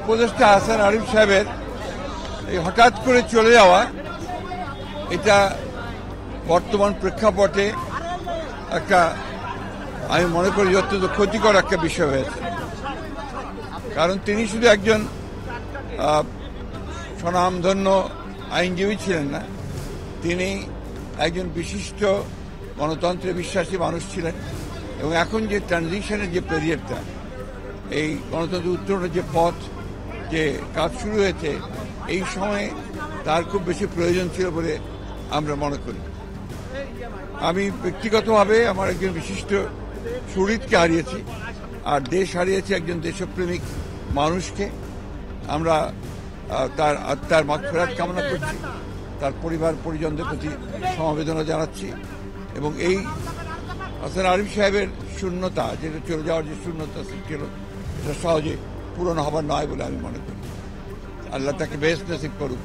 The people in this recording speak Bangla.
উপদেষ্টা হাসান আরিফ সাহেবের এই হঠাৎ করে চলে যাওয়া, এটা বর্তমান প্রেক্ষাপটে একটা, আমি মনে করি অত্যন্ত ক্ষতিকর একটা বিষয় হয়েছে। কারণ তিনি শুধু একজন স্বনামধন্য আইনজীবী ছিলেন না, তিনি একজন বিশিষ্ট গণতন্ত্রে বিশ্বাসী মানুষ ছিলেন। এবং এখন যে ট্রানজিশনের যে পিরিয়ডটা, এই গণতন্ত্র উত্তরণের যে পথ, যে কাজ শুরু হয়েছে, এই সময়ে তার খুব বেশি প্রয়োজন ছিল বলে আমরা মনে করি। আমি ব্যক্তিগতভাবে আমার একজন বিশিষ্ট সুহৃদকে হারিয়েছি, আর দেশ হারিয়েছে একজন দেশপ্রেমিক মানুষকে। আমরা তার আত্মার মাগফিরাত কামনা করছি, তার পরিবার পরিজনদের প্রতি সমবেদনা জানাচ্ছি। এবং এই হাসান আরিফ সাহেবের শূন্যতা, যেটা চলে যাওয়ার যে শূন্যতা সৃষ্টি হল, এটা সহজে পূরণ হবার নয় বলে আমি মনে করি। আল্লাহ তাকে বেহেশত নসিব করুক।